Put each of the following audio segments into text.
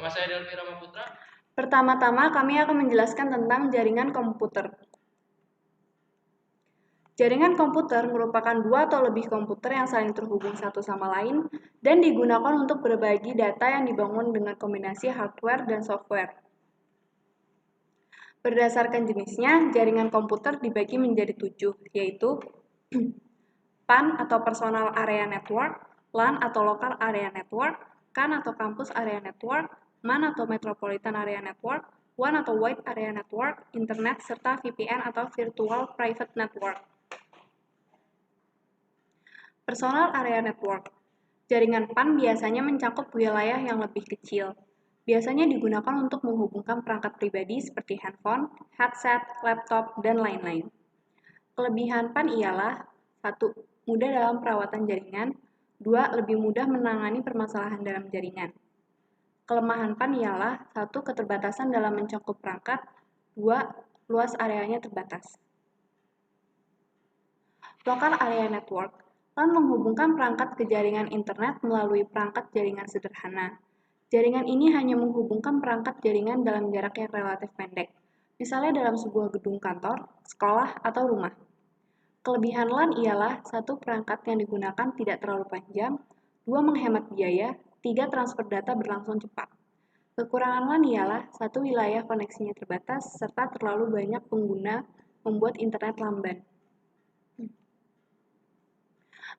Nama saya Delvi Ramaputra. Pertama-tama kami akan menjelaskan tentang jaringan komputer. Jaringan komputer merupakan dua atau lebih komputer yang saling terhubung satu sama lain dan digunakan untuk berbagi data yang dibangun dengan kombinasi hardware dan software. Berdasarkan jenisnya, jaringan komputer dibagi menjadi 7, yaitu PAN atau Personal Area Network, LAN atau Local Area Network, CAN atau Campus Area Network, MAN atau Metropolitan Area Network, WAN atau Wide Area Network, Internet, serta VPN atau Virtual Private Network. Personal Area Network. Jaringan PAN biasanya mencakup wilayah yang lebih kecil. Biasanya digunakan untuk menghubungkan perangkat pribadi seperti handphone, headset, laptop, dan lain-lain. Kelebihan PAN ialah 1. Mudah dalam perawatan jaringan. 2. Lebih mudah menangani permasalahan dalam jaringan. Kelemahan PAN ialah 1. Keterbatasan dalam mencakup perangkat. 2. Luas areanya terbatas. Local Area Network. LAN menghubungkan perangkat ke jaringan internet melalui perangkat jaringan sederhana. Jaringan ini hanya menghubungkan perangkat jaringan dalam jarak yang relatif pendek, misalnya dalam sebuah gedung kantor, sekolah, atau rumah. Kelebihan LAN ialah 1. Perangkat yang digunakan tidak terlalu panjang, 2. Menghemat biaya, 3. Transfer data berlangsung cepat. Kekurangan LAN ialah 1. Wilayah koneksinya terbatas, serta terlalu banyak pengguna membuat internet lamban.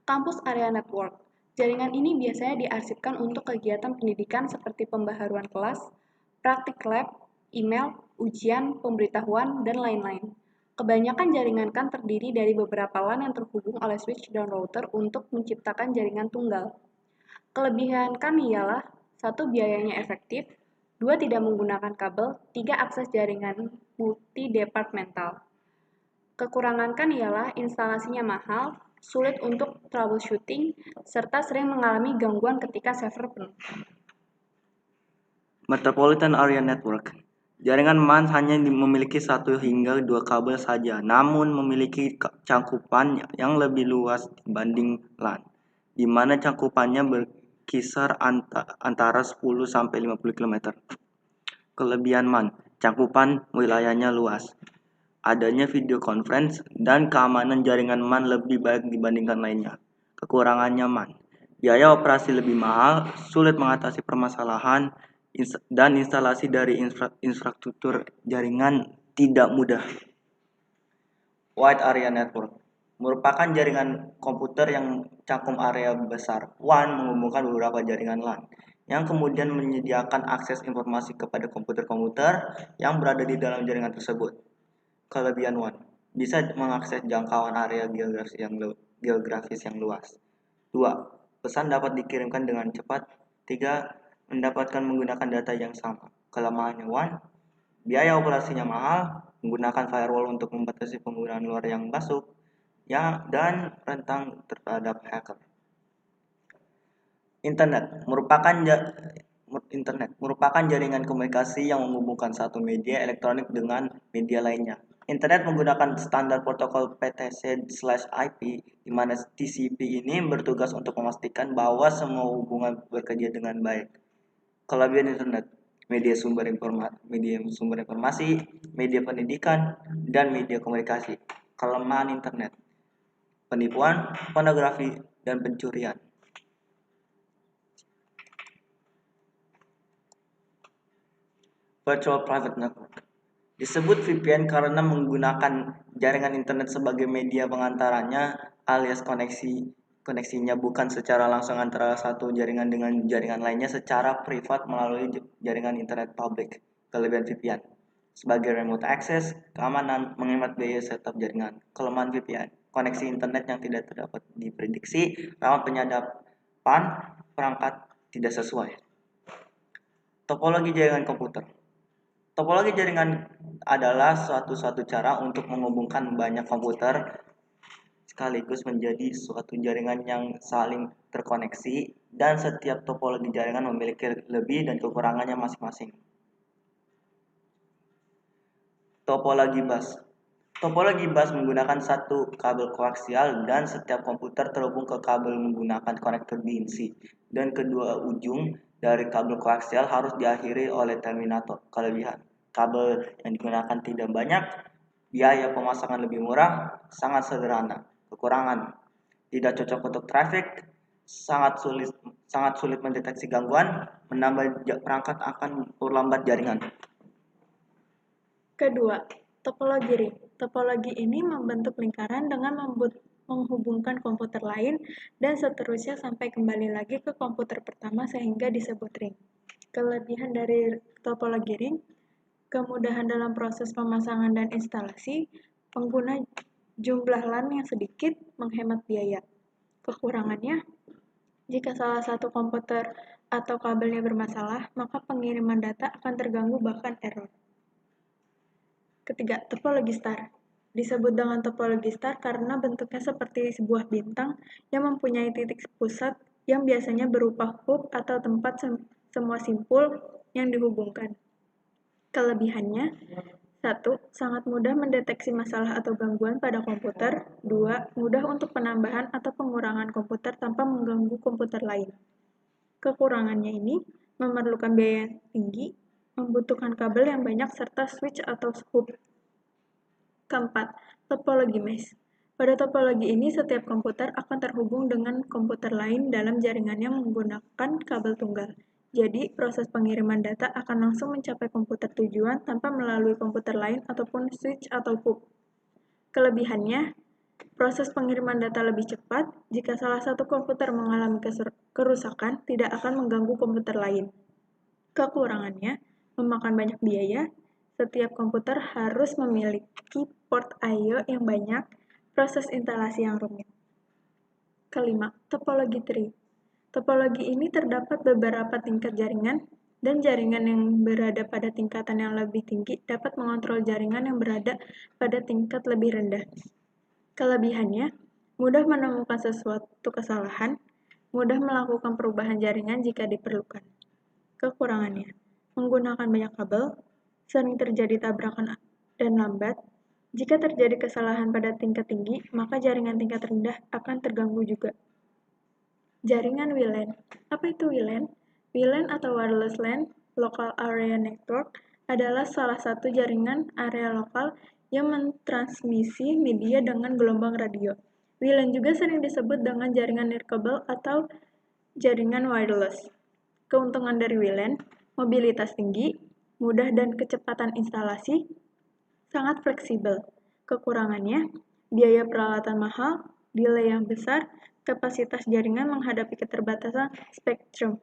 Kampus Area Network. Jaringan ini biasanya diarsipkan untuk kegiatan pendidikan seperti pembaharuan kelas, praktik lab, email, ujian, pemberitahuan, dan lain-lain. Kebanyakan jaringan CAN terdiri dari beberapa LAN yang terhubung oleh switch dan router untuk menciptakan jaringan tunggal. Kelebihan CAN ialah 1. Biayanya efektif, 2. Tidak menggunakan kabel, 3. Akses jaringan multi-departmental. Kekurangan CAN ialah instalasinya mahal, sulit untuk troubleshooting, serta sering mengalami gangguan ketika server penuh. Metropolitan Area Network. Jaringan MAN hanya memiliki 1 hingga 2 kabel saja, namun memiliki cakupan yang lebih luas dibanding LAN, di mana cakupannya berkisar antara 10 sampai 50 km. Kelebihan MAN, cakupan wilayahnya luas. Adanya video conference dan keamanan jaringan MAN lebih baik dibandingkan lainnya. Kekurangannya MAN, biaya operasi lebih mahal, sulit mengatasi permasalahan, dan instalasi dari infrastruktur jaringan tidak mudah. Wide Area Network merupakan jaringan komputer yang cakup area besar. WAN menghubungkan beberapa jaringan LAN yang kemudian menyediakan akses informasi kepada komputer-komputer yang berada di dalam jaringan tersebut. Kelebihan WAN, bisa mengakses jangkauan area geografis yang luas. 2. Pesan dapat dikirimkan dengan cepat. 3. Mendapatkan menggunakan data yang sama. Kelemahannya WAN, biaya operasinya mahal, menggunakan firewall untuk membatasi penggunaan luar yang masuk, dan rentang terhadap hacker. Internet merupakan jaringan komunikasi yang menghubungkan satu media elektronik dengan media lainnya. Internet menggunakan standar protokol PTC/IP, di mana TCP ini bertugas untuk memastikan bahwa semua hubungan bekerja dengan baik. Kelebihan Internet, media sumber informasi, media pendidikan, dan media komunikasi. Kelemahan Internet, penipuan, pornografi, dan pencurian. Virtual Private Network disebut VPN karena menggunakan jaringan internet sebagai media pengantaranya, alias koneksinya bukan secara langsung antara satu jaringan dengan jaringan lainnya secara privat melalui jaringan internet publik. Kelebihan VPN sebagai remote access, keamanan, menghemat biaya setup jaringan. Kelemahan VPN, koneksi internet yang tidak dapat diprediksi, rawan penyadapan perangkat tidak sesuai. Topologi jaringan komputer. Topologi jaringan adalah suatu cara untuk menghubungkan banyak komputer sekaligus menjadi suatu jaringan yang saling terkoneksi, dan setiap topologi jaringan memiliki lebih dan kekurangannya masing-masing. Topologi bus. Topologi bus menggunakan satu kabel koaksial dan setiap komputer terhubung ke kabel menggunakan konektor BNC. dan kedua ujung dari kabel koaksial harus diakhiri oleh terminator. Kelebihan, kabel yang digunakan tidak banyak, biaya pemasangan lebih murah, sangat sederhana. Kekurangan, tidak cocok untuk traffic, sangat sulit mendeteksi gangguan, menambah perangkat akan memperlambat jaringan. Kedua, topologi ring. Topologi ini membentuk lingkaran dengan menghubungkan komputer lain dan seterusnya sampai kembali lagi ke komputer pertama sehingga disebut ring. Kelebihan dari topologi ring, kemudahan dalam proses pemasangan dan instalasi, pengguna jumlah LAN yang sedikit, menghemat biaya. Kekurangannya, jika salah satu komputer atau kabelnya bermasalah, maka pengiriman data akan terganggu bahkan error. Ketiga, topologi star. Disebut dengan topologi star karena bentuknya seperti sebuah bintang yang mempunyai titik pusat yang biasanya berupa hub atau tempat semua simpul yang dihubungkan. Kelebihannya, 1. Sangat mudah mendeteksi masalah atau gangguan pada komputer. 2. Mudah untuk penambahan atau pengurangan komputer tanpa mengganggu komputer lain. Kekurangannya ini memerlukan biaya yang tinggi, membutuhkan kabel yang banyak serta switch atau hub. Keempat, topologi mesh. Pada topologi ini, setiap komputer akan terhubung dengan komputer lain dalam jaringannya menggunakan kabel tunggal. Jadi, proses pengiriman data akan langsung mencapai komputer tujuan tanpa melalui komputer lain ataupun switch atau hub. Kelebihannya, proses pengiriman data lebih cepat. Jika salah satu komputer mengalami kerusakan, tidak akan mengganggu komputer lain. Kekurangannya, memakan banyak biaya. Setiap komputer harus memiliki port I/O yang banyak, proses instalasi yang rumit. Kelima, topologi tree. Topologi ini terdapat beberapa tingkat jaringan, dan jaringan yang berada pada tingkatan yang lebih tinggi dapat mengontrol jaringan yang berada pada tingkat lebih rendah. Kelebihannya, mudah menemukan sesuatu kesalahan, mudah melakukan perubahan jaringan jika diperlukan. Kekurangannya, menggunakan banyak kabel, sering terjadi tabrakan dan lambat. Jika terjadi kesalahan pada tingkat tinggi, maka jaringan tingkat rendah akan terganggu juga. Jaringan WLAN. Apa itu WLAN? WLAN atau Wireless LAN, Local Area Network, adalah salah satu jaringan area lokal yang mentransmisi media dengan gelombang radio. WLAN juga sering disebut dengan jaringan nirkabel atau jaringan wireless. Keuntungan dari WLAN, mobilitas tinggi, mudah dan kecepatan instalasi, sangat fleksibel. Kekurangannya, biaya peralatan mahal, delay yang besar, kapasitas jaringan menghadapi keterbatasan spektrum.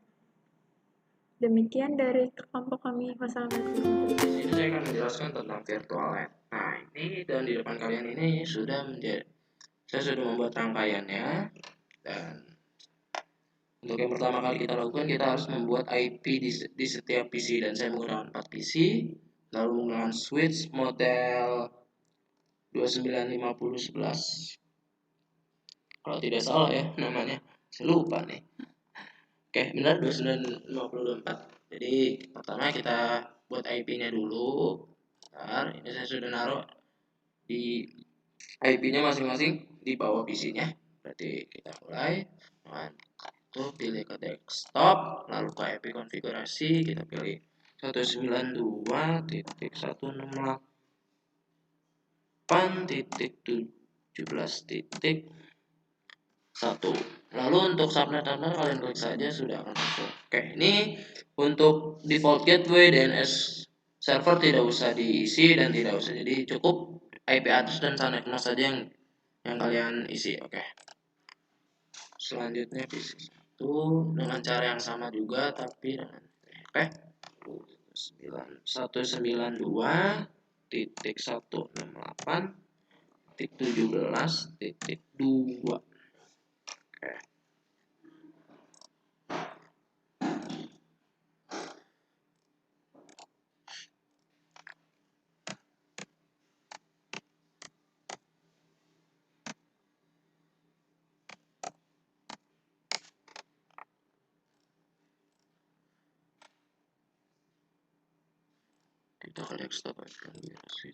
Demikian dari kelompok kami. Wassalamualaikum. Di sini saya akan menjelaskan tentang virtual LAN. Nah, ini dan di depan kalian ini saya sudah membuat rangkaiannya, dan untuk yang pertama kali kita lakukan, kita harus membuat IP di setiap PC, dan saya menggunakan 4 PC, lalu menggunakan switch model 295011. Kalau tidak salah ya namanya, saya lupa nih. Oke, benar 2954. Jadi pertama kita buat IP-nya dulu. Bentar, ini saya sudah naruh di IP-nya masing-masing di bawah PC-nya. Berarti kita mulai. Itu pilih ke desktop, lalu ke IP konfigurasi, kita pilih 192.168.17.1. Lalu untuk subnet kalian klik saja, sudah akan masuk. Oke, ini untuk default gateway DNS server tidak usah diisi dan tidak usah, jadi cukup IP address dan subnet mask saja yang kalian isi. Oke. Selanjutnya PC itu dengan cara yang sama juga, tapi dengan 192.168.17.2. Oke. Kita ke desktop konfigurasi.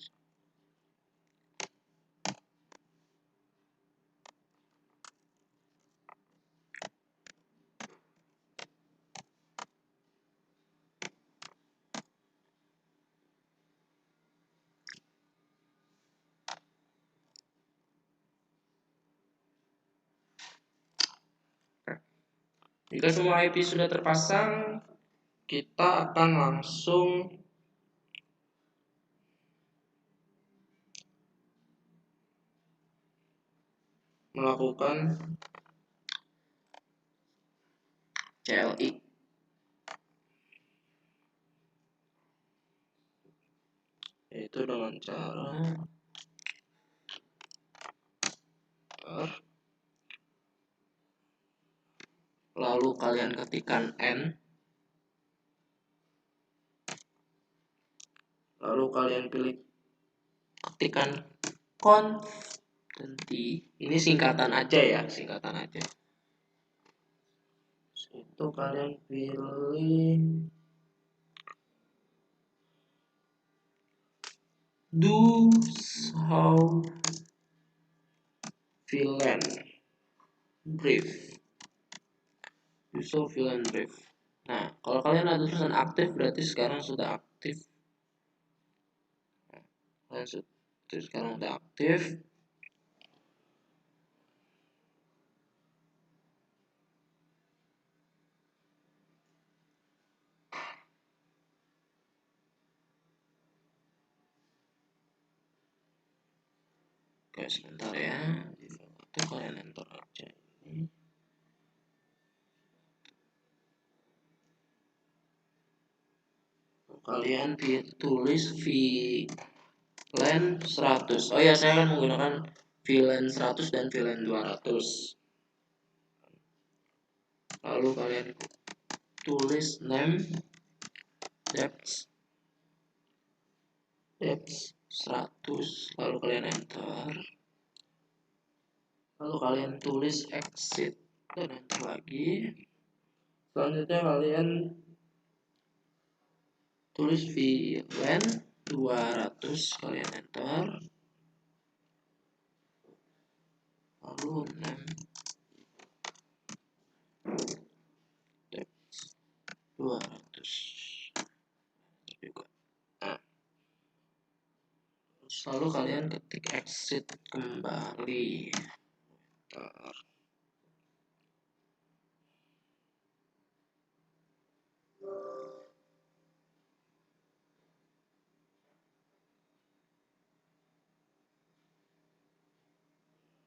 Jika semua IP sudah terpasang, kita akan langsung melakukan CLI. Yaitu dengan cara lalu kalian ketikkan N, lalu kalian ketikkan conf dan T. Ini singkatan aja ya, singkatan aja. Itu kalian pilih do show VLAN brief. Do show VLAN brief. Nah, kalau kalian ada tulisan aktif berarti sekarang sudah aktif. Sekarang udah aktif. Oke, sebentar ya. Itu kalian enter aja ini. Kalian tulis VLAN 100. Oh ya, saya akan menggunakan VLAN 100 dan VLAN 200. Lalu kalian tulis name depth 100, lalu kalian enter. Lalu kalian tulis exit dan enter lagi. Selanjutnya kalian tulis VLAN 200, kalian enter. Lalu name depth 200 juga. Nah, lalu kalian ketik exit kembali.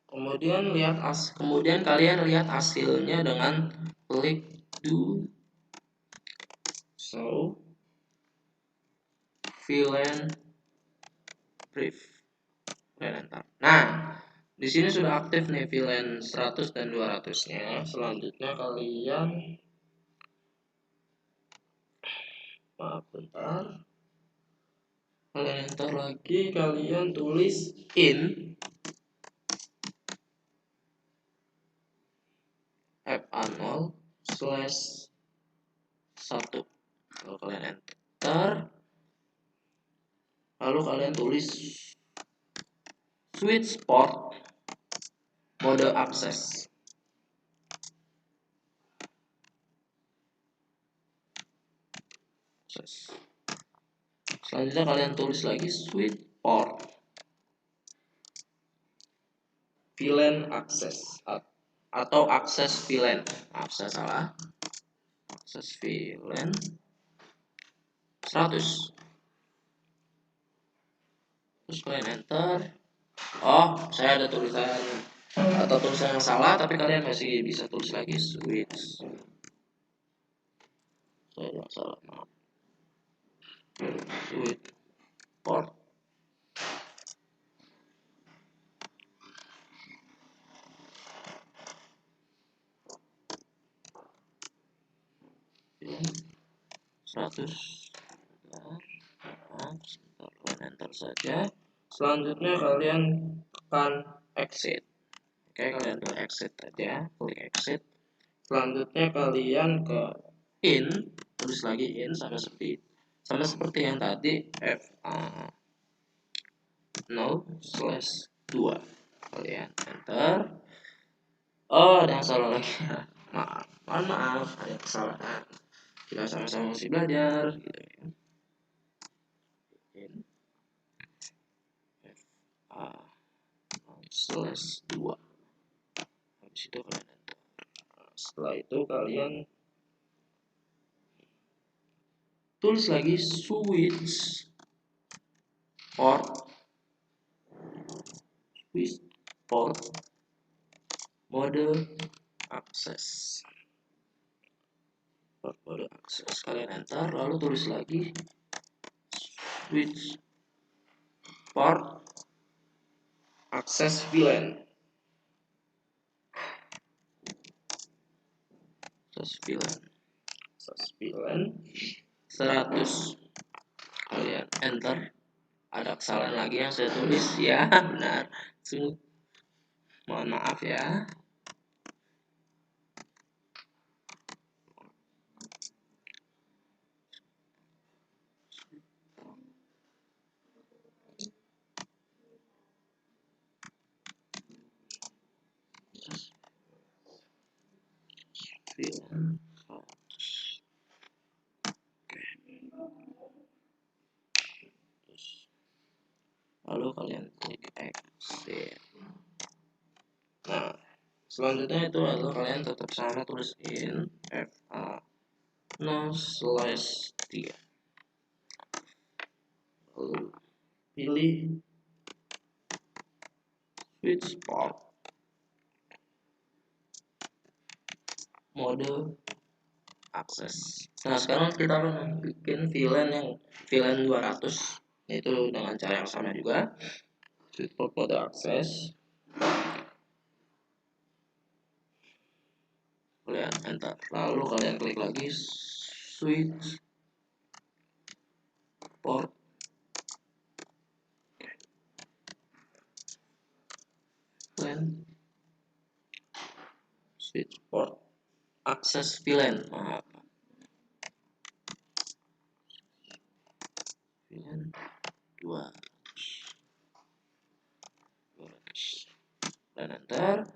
Kemudian kalian lihat hasilnya dengan klik do show VLAN brief. Nah, di sini sudah aktif nih VLAN 100 dan 200-nya. Selanjutnya kalian kalian enter lagi, kalian tulis in fa0/1. Lalu kalian enter. Lalu kalian tulis switch port mode akses. Selanjutnya kalian tulis lagi switch port VLAN akses atau akses VLAN. Akses salah. Akses VLAN 100. Terus kalian enter. Oh, saya ada tulisan atau tulisan yang salah, tapi kalian masih bisa tulis lagi switch. Saya tidak salah, maaf. Switch port VLAN 100. Sebentar, kalian enter saja. Selanjutnya kalian tekan exit. Oke, kalian ke exit aja, klik exit. Selanjutnya kalian ke in, tulis lagi in sama seperti yang tadi fa0/2. Kalian enter. Oh, ada yang salah lagi. Maaf, ada kesalahan. Kita sama-sama masih belajar gitu ya. In fa/2. Habis itu kalian enter. Setelah itu kalian tulis lagi switch port mode akses. Mode akses kalian enter, lalu tulis lagi switch port akses VLAN. Akses VLAN 100. Kalian enter. Ada kesalahan lagi yang saya tulis ya, benar. Mohon maaf ya. Lalu kalian klik exit. Nah, selanjutnya itu adalah kalian tetap sama tulisin FA 0/3. Lalu pilih switch port mode akses. Nah, sekarang kita akan bikin VLAN 200, yaitu dengan cara yang sama juga. Switch port mode akses. Kalian enter. Lalu kalian klik lagi switch port VLAN. Switch port akses VLAN. Maaf. VLAN 200. Dan enter.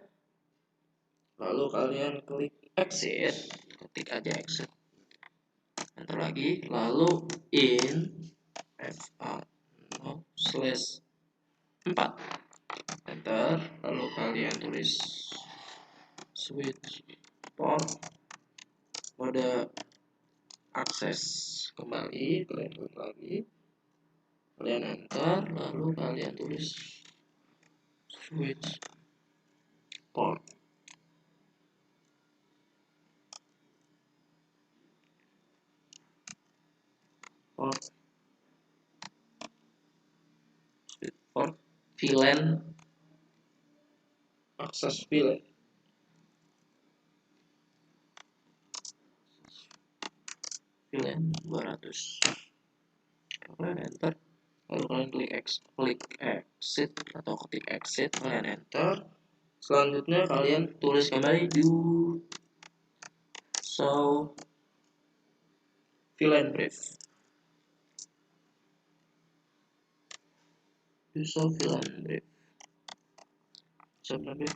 Lalu kalian klik exit, ketik aja exit, enter lagi, lalu in FA 0/4, enter, lalu kalian tulis switch port mode akses kembali, kalian klik lagi, kalian enter, lalu kalian tulis switch port VLAN akses VLAN. VLAN 200. Kalian enter, lalu kalian klik exit atau ketik exit, kalian enter. Selanjutnya kalian tulis kembali do show VLAN brief.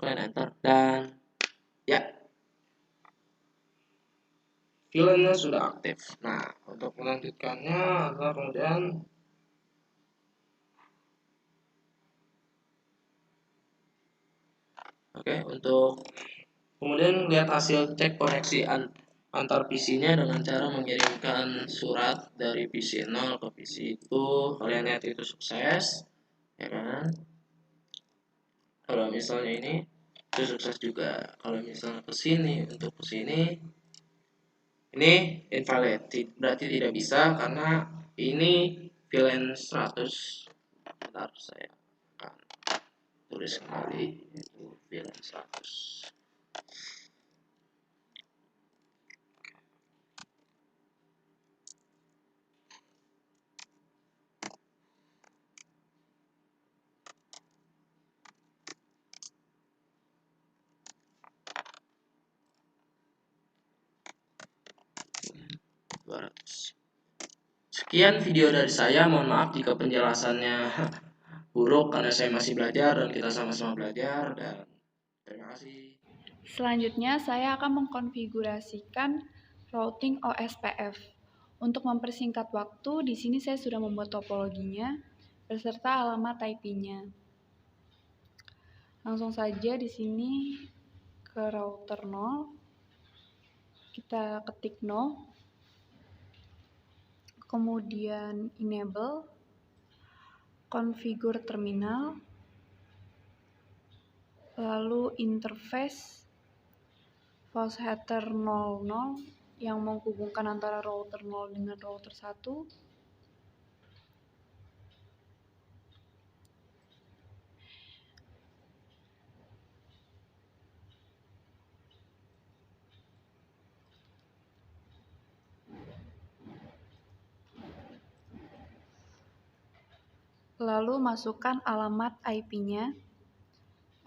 Kalian enter, dan ya, VLAN-nya sudah aktif. Nah, untuk melanjutkannya adalah kemudian untuk kemudian lihat hasil cek koneksi antar PC-nya dengan cara mengirimkan surat dari PC 0 ke PC itu. Kalian lihat itu sukses, ya kan? Kalau misalnya ini itu sukses juga. Kalau misalnya ke sini, untuk ke sini ini invalid, berarti tidak bisa karena ini VLAN 100. Bentar, saya akan tulis kembali itu VLAN 100. Sekian video dari saya, mohon maaf jika penjelasannya buruk karena saya masih belajar dan kita sama-sama belajar, dan terima kasih. Selanjutnya, saya akan mengkonfigurasikan routing OSPF. Untuk mempersingkat waktu, di sini saya sudah membuat topologinya beserta alamat IP-nya. Langsung saja di sini ke router 0. kita ketik no, kemudian enable, configure terminal, lalu interface false header 00 yang menghubungkan antara router 0 dengan router 1. Lalu masukkan alamat IP-nya,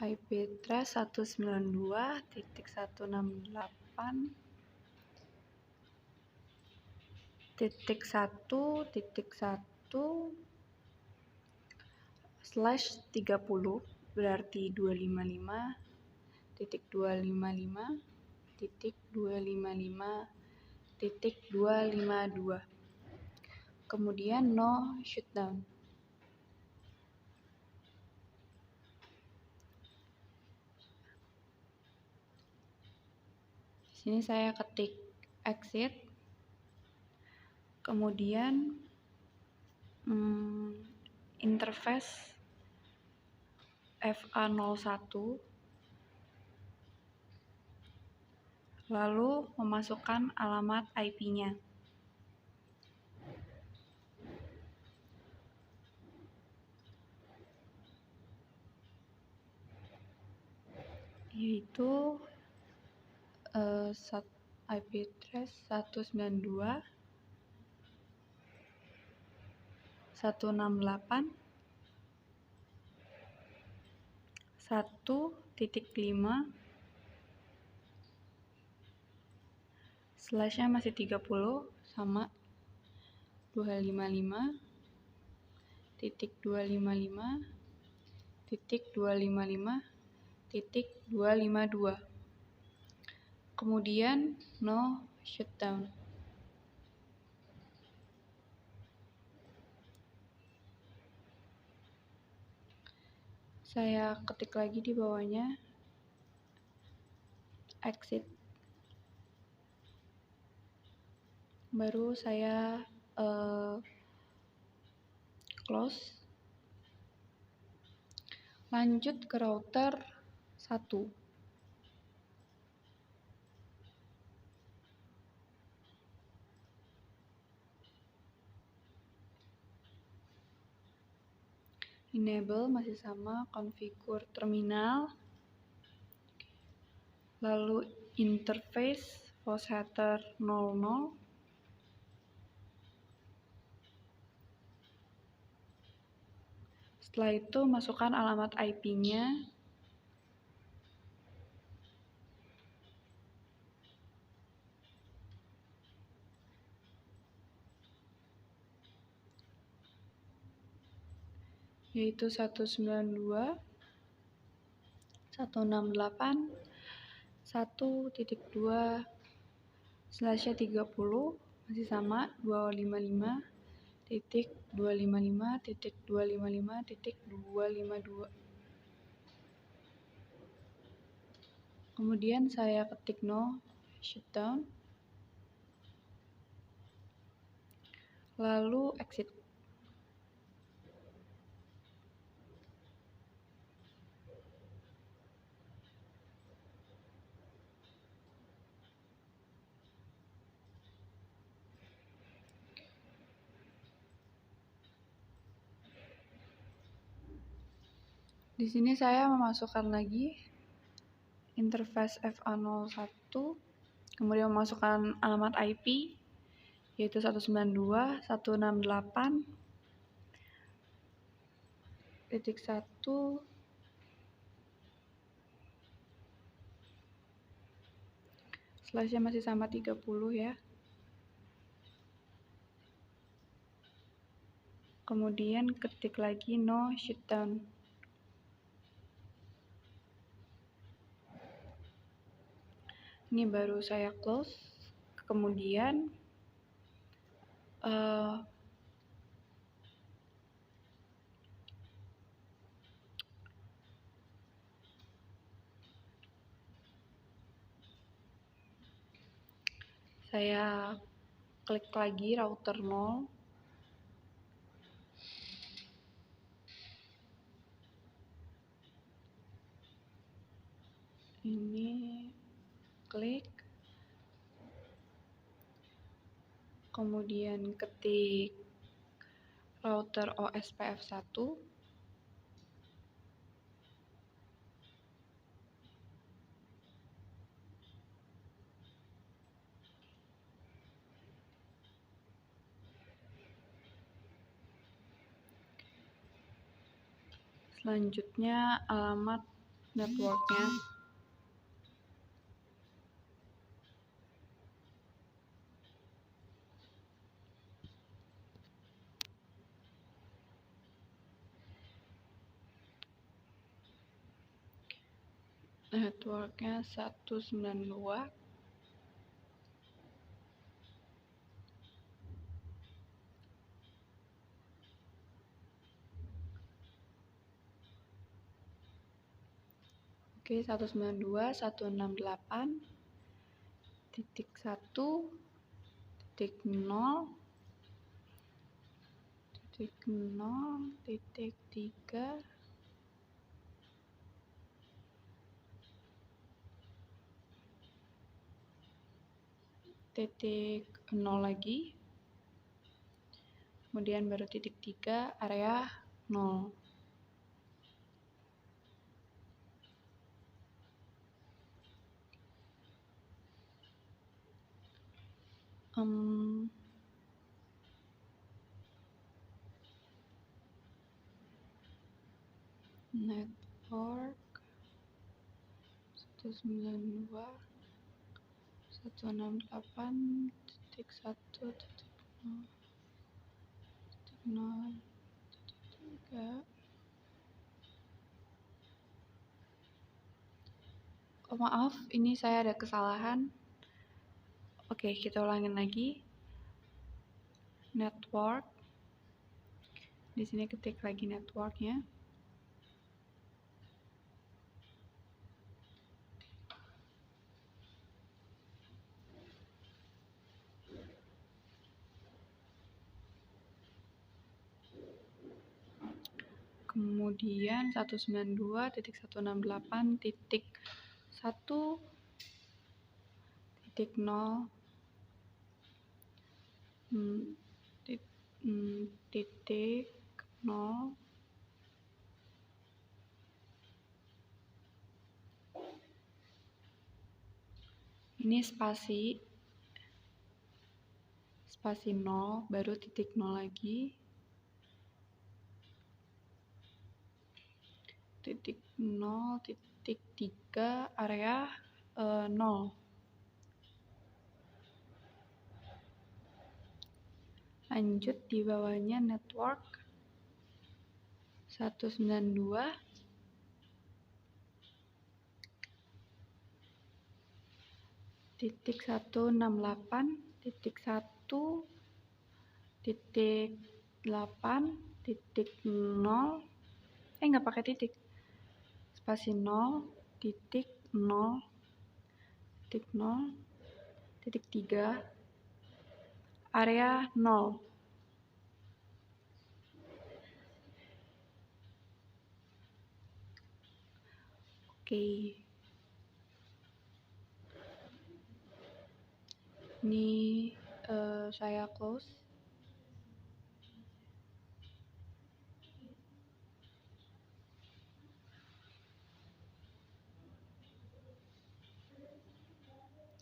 IP address 192.1.1/30 berarti 255.255.255.252. Kemudian no shutdown. Di sini saya ketik exit, kemudian interface FA01, lalu memasukkan alamat IP-nya. Yaitu IP address 192.168.1.5 slashnya masih 30 sama 255.255.255.252. Kemudian no shutdown. Saya ketik lagi di bawahnya exit, baru saya close, lanjut ke router 1. Enable masih sama, configure terminal, lalu interface false header 00, setelah itu masukkan alamat IP-nya, yaitu 192.168.1.2/30 masih sama 255.255.255.252. Kemudian saya ketik no shutdown, lalu exit. Di sini saya memasukkan lagi interface FA01, kemudian memasukkan alamat IP yaitu 192.168.1 slashnya masih sama 30 ya. Kemudian ketik lagi no shutdown. Ini baru saya close, kemudian Saya klik lagi router 0. Ini klik, kemudian ketik router OSPF1. Selanjutnya alamat networknya. Networknya 192. Oke, 192.168.0.0.3 titik 0 lagi, kemudian baru titik 3 area 0. Network 192.168.0.0.3. Oh maaf, ini saya ada kesalahan. Oke, kita ulangin lagi. Network. Di sini ketik lagi networknya. Kemudian 192.168.1.0 titik 0. Ini spasi 0 baru titik 0 lagi, titik 0 titik 3 area 0. Lanjut di bawahnya network 192.168.0. Nggak pakai titik, spasi 0 titik 0 titik 0 titik 3 area 0. Oke. Ini saya close.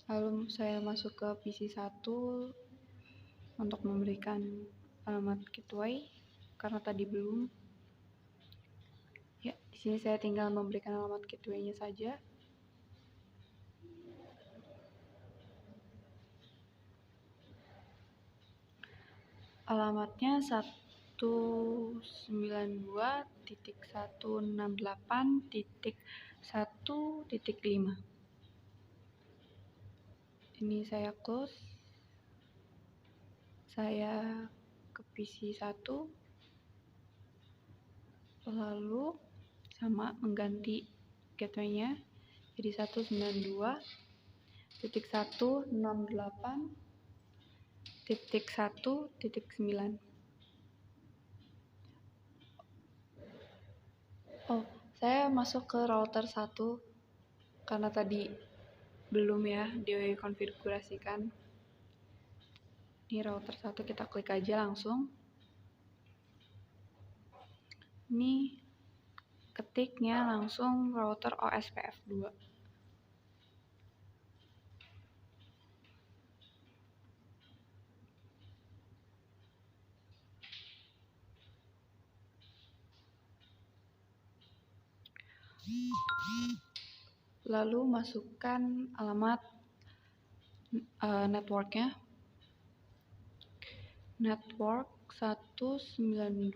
Lalu saya masuk ke PC 1 untuk memberikan alamat gateway karena tadi belum. Ya, di sini saya tinggal memberikan alamat gateway-nya saja. Alamatnya 192.168.1.5. Ini saya close. Saya ke PC 1 lalu sama mengganti gateway-nya jadi 192 1.168.1.9. Oh, saya masuk ke router 1 karena tadi belum ya dikonfigurasikan. Ini router 1, kita klik aja langsung. Ini ketiknya langsung router OSPF2. Lalu masukkan alamat networknya. Network 192.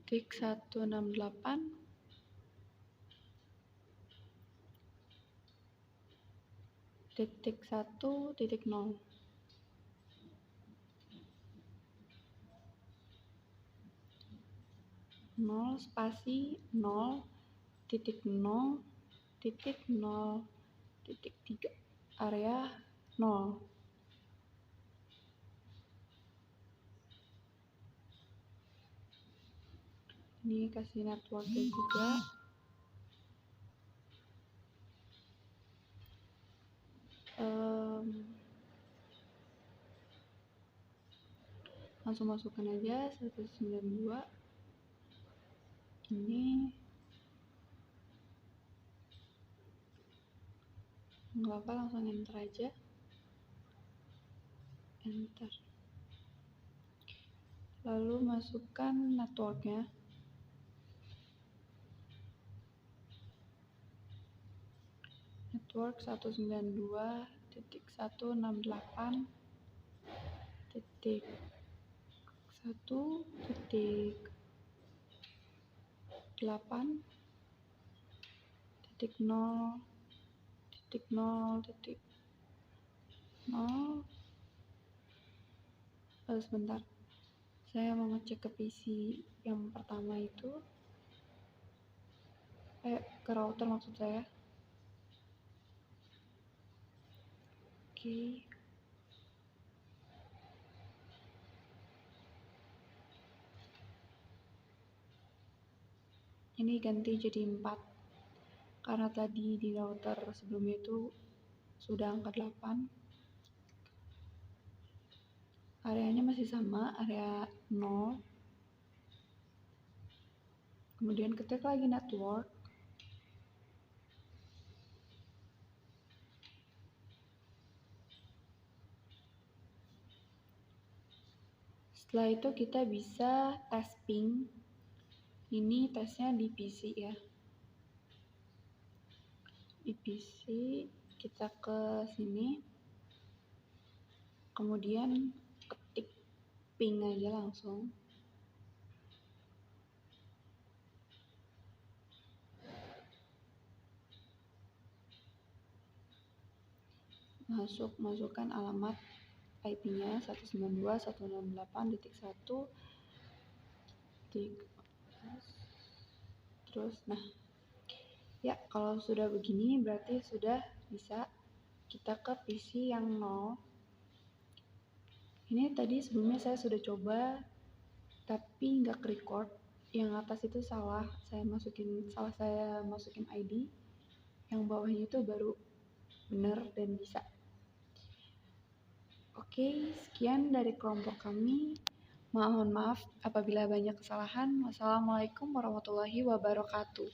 Titik 168 titik 1 titik 0. Nol spasi 0 titik 0 titik 0 titik 3 area 0. Ini kasih networknya juga. Langsung masukkan aja 192. Ini nggak apa, langsung enter aja. Enter. Lalu masukkan networknya. Network 192.168.0.0.0. Sebentar, saya mau ngecek ke PC yang pertama itu, ke router maksud saya. Oke. Ini ganti jadi 4 karena tadi di router sebelumnya itu sudah angka 8. Areanya masih sama, area 0. Kemudian ketik lagi network. Setelah itu kita bisa tes ping. Ini tesnya di PC ya. Di PC kita ke sini. Kemudian ketik ping aja langsung. Masukkan alamat IP-nya 192.168.1. Terus nah ya, kalau sudah begini berarti sudah bisa kita ke PC yang 0. Ini tadi sebelumnya saya sudah coba tapi nggak record. Yang atas itu salah saya masukin ID. Yang bawahnya itu baru benar dan bisa. Oke, sekian dari kelompok kami. Mohon maaf apabila banyak kesalahan. Wassalamualaikum warahmatullahi wabarakatuh.